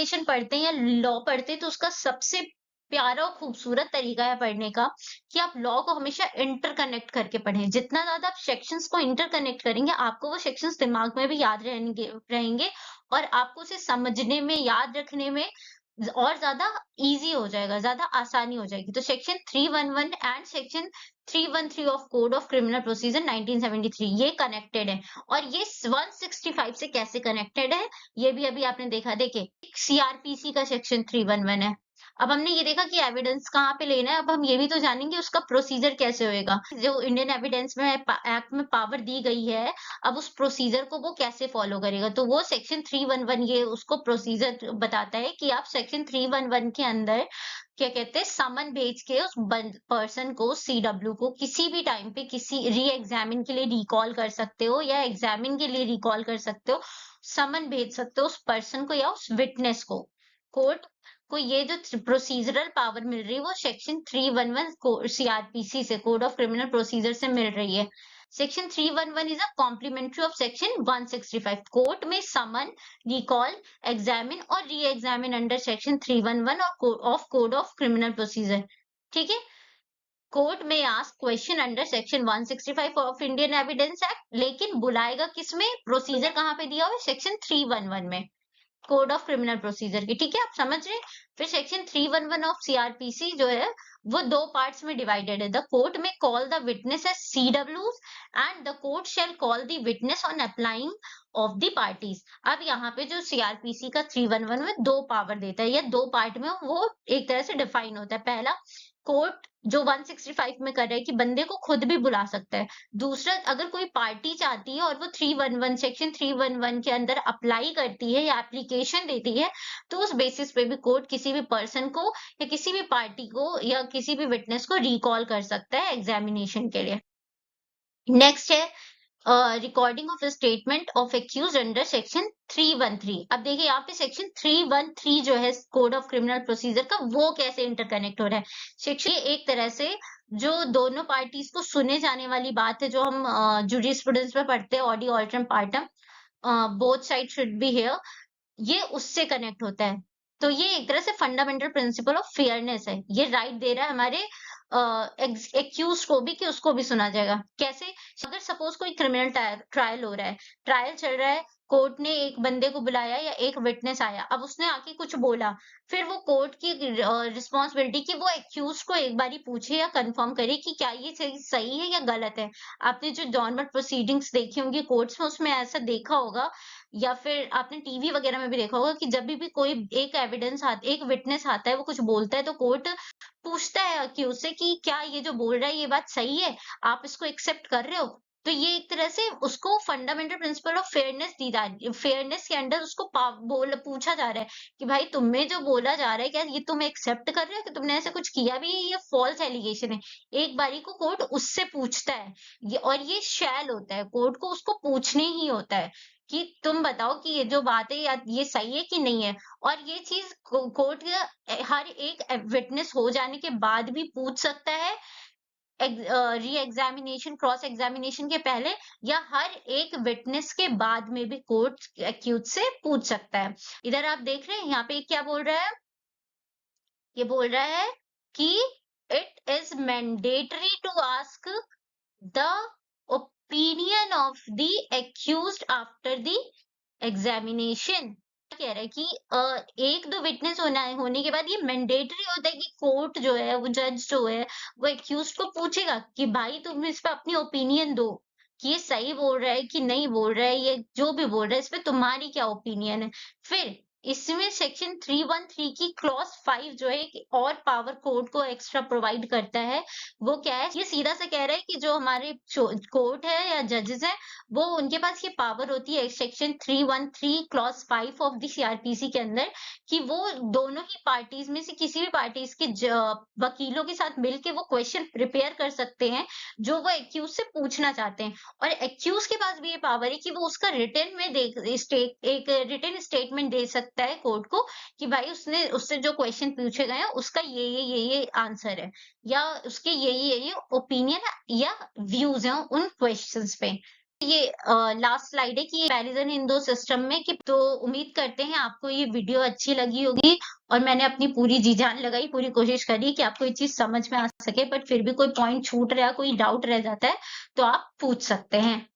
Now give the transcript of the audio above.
Constitution पढ़ते हैं या लॉ पढ़ते हैं तो उसका सबसे प्यारा और खूबसूरत तरीका है पढ़ने का कि आप लॉ को हमेशा इंटरकनेक्ट करके पढ़ें। जितना ज्यादा आप सेक्शंस को इंटरकनेक्ट करेंगे आपको वो सेक्शंस दिमाग में भी याद रहेंगे और आपको उसे समझने में, याद रखने में और ज्यादा इजी हो जाएगा, ज्यादा आसानी हो जाएगी। तो section 311 and section 313 of code of criminal procedure 1973 ये कनेक्टेड है। और ये 165 से कैसे कनेक्टेड है ये भी अभी आपने देखा। देखिए सीआरपीसी का सेक्शन 311 है। अब हमने ये देखा कि एविडेंस कहाँ पे लेना है, अब हम ये भी तो जानेंगे उसका प्रोसीजर कैसे होएगा। जो इंडियन एविडेंस में एक्ट में पावर दी गई है, अब उस प्रोसीजर को वो कैसे फॉलो करेगा। तो वो सेक्शन 311 ये उसको प्रोसीजर बताता है कि आप सेक्शन 311 के अंदर क्या कहते हैं, समन भेज के उस पर्सन को, सीडब्ल्यू को किसी भी टाइम पे किसी री एग्जामिन के लिए रिकॉल कर सकते हो या एग्जामिन के लिए रिकॉल कर सकते हो। समन भेज सकते हो उस पर्सन को या उस विटनेस को। कोर्ट को ये जो प्रोसीजरल पावर मिल रही है वो सेक्शन 311 सीआरपीसी से, कोड ऑफ क्रिमिनल प्रोसीजर से मिल रही है। Section 311 is a complementary of section 165। Court में समन, रिकॉल, एग्जामिन और re examine under section 311 of code of criminal procedure. ठीक है। कोर्ट में ask question under section 165 of Indian evidence act, लेकिन बुलाएगा किसमें, प्रोसीजर कहाँ पे दिया हुआ है, सेक्शन 311 में, कोड ऑफ क्रिमिनल प्रोसीजर की। ठीक है, आप समझ रहे हैं। फिर सेक्शन 311 ऑफ सीआरपीसी जो है वो दो पार्ट्स में डिवाइडेड है। द कोर्ट में कॉल द विटनेस एज सीडब्ल्यूज and the court shall call the witness on applying of the parties. अब यहाँ पे जो सीआरपीसी का 311 में दो पावर देता है या दो पार्ट में वो एक तरह से डिफाइन होता है। पहला, कोर्ट जो 165 में कर रहा है कि बंदे को खुद भी बुला सकता है। दूसरा, अगर कोई पार्टी चाहती है और वो 311 सेक्शन 311 के अंदर अप्लाई करती है या एप्लीकेशन देती है तो उस बेसिस पे भी कोर्ट किसी भी पर्सन को या किसी भी पार्टी को या किसी भी विटनेस को रिकॉल कर सकता है एग्जामिनेशन के लिए। नेक्स्ट है recording of statement of accused under section 313। अब देखिए यहाँ पे सेक्शन 313 जो है कोड ऑफ क्रिमिनल प्रोसीजर का वो कैसे इंटरकनेक्ट हो रहा है। सेक्शन एक तरह से जो दोनों पार्टीज को सुने जाने वाली बात है, जो हम जूरिस्प्रूडेंस में पढ़ते हैं, audio alteram partum, both side should be here, ये उससे कनेक्ट होता है। तो ये एक तरह से फंडामेंटल प्रिंसिपल ऑफ फेयरनेस है। ये राइट दे रहा है हमारे एक्यूज को भी कि उसको भी सुना जाएगा। कैसे, अगर सपोज कोई क्रिमिनल ट्रायल हो रहा है, ट्रायल चल रहा है, कोर्ट ने एक बंदे को बुलाया या एक विटनेस आया, अब उसने आके कुछ बोला, फिर वो कोर्ट की रिस्पॉन्सिबिलिटी कि वो एक्यूज को एक बारी पूछे या कंफर्म करे कि क्या ये सही है या गलत है। आपने जो नॉर्मल प्रोसीडिंग्स देखी होंगी कोर्ट्स में उसमें ऐसा देखा होगा, या फिर आपने टीवी वगैरह में भी देखा होगा कि जब भी कोई एक विटनेस आता है, वो कुछ बोलता है तो कोर्ट पूछता है अक्यूज से कि क्या ये जो बोल रहा है ये बात सही है, आप इसको एक्सेप्ट कर रहे हो। तो ये एक तरह से उसको फंडामेंटल प्रिंसिपल ऑफ फेयरनेस दी जा रही है। फेयरनेस के अंडर उसको पूछा जा रहा है कि भाई तुम्हें जो बोला जा रहा है क्या ये तुम एक्सेप्ट कर रहे हो कि तुमने ऐसा कुछ किया भी है, ये फॉल्स एलिगेशन है। एक बारी को कोर्ट उससे पूछता है ये, और ये शैल होता है, कोर्ट को उसको पूछने ही होता है कि तुम बताओ कि ये जो बात है या ये सही है कि नहीं है। और ये चीज कोर्ट हर एक विटनेस हो जाने के बाद भी पूछ सकता है, री एग्जामिनेशन, क्रॉस एग्जामिनेशन के पहले, या हर एक विटनेस के बाद में भी कोर्ट एक्यूज से पूछ सकता है। इधर आप देख रहे हैं यहाँ पे क्या बोल रहा है, ये बोल रहा है कि it is mandatory to ask the opinion of the accused after the examination. कह रहा है कि एक दो विटनेस होने के बाद ये मैंडेटरी होता है कि कोर्ट जो है, वो जज जो है, वो एक्यूज को पूछेगा कि भाई तुम इस पे अपनी ओपिनियन दो कि ये सही बोल रहा है कि नहीं बोल रहा है, ये जो भी बोल रहा है इस पे तुम्हारी क्या ओपिनियन है। फिर इसमें सेक्शन 313 की क्लॉज 5 जो है एक और पावर कोर्ट को एक्स्ट्रा प्रोवाइड करता है। वो क्या है, ये सीधा से कह रहा है कि जो हमारे कोर्ट है या जजेस है, वो उनके पास ये पावर होती है section 313 clause 5 of the CrPC के अंदर कि वो दोनों ही पार्टीज में से किसी भी पार्टीज के वकीलों के साथ मिलके वो क्वेश्चन प्रिपेयर कर सकते हैं जो वो एक्यूज से पूछना चाहते हैं। और एक्यूज के पास भी ये पावर है कि वो उसका रिटर्न में एक रिटर्न स्टेटमेंट दे सकता है कोर्ट को कि भाई उससे जो क्वेश्चन पूछे गए हैं उसका ये आंसर है, या उसके ये ओपिनियन या व्यूज हैं उन क्वेश्चंस पे। ये लास्ट स्लाइड है कि कंपैरिजन इन 2 सिस्टम में कि तो उम्मीद करते हैं आपको ये वीडियो अच्छी लगी होगी और मैंने अपनी पूरी जी-जान लगाई, पूरी कोशिश करी कि आपको ये चीज़ समझ में आ सके, बट फिर भी कोई पॉइंट छूट रहा है, कोई डाउट रह जाता है, तो आप पूछ सकते हैं।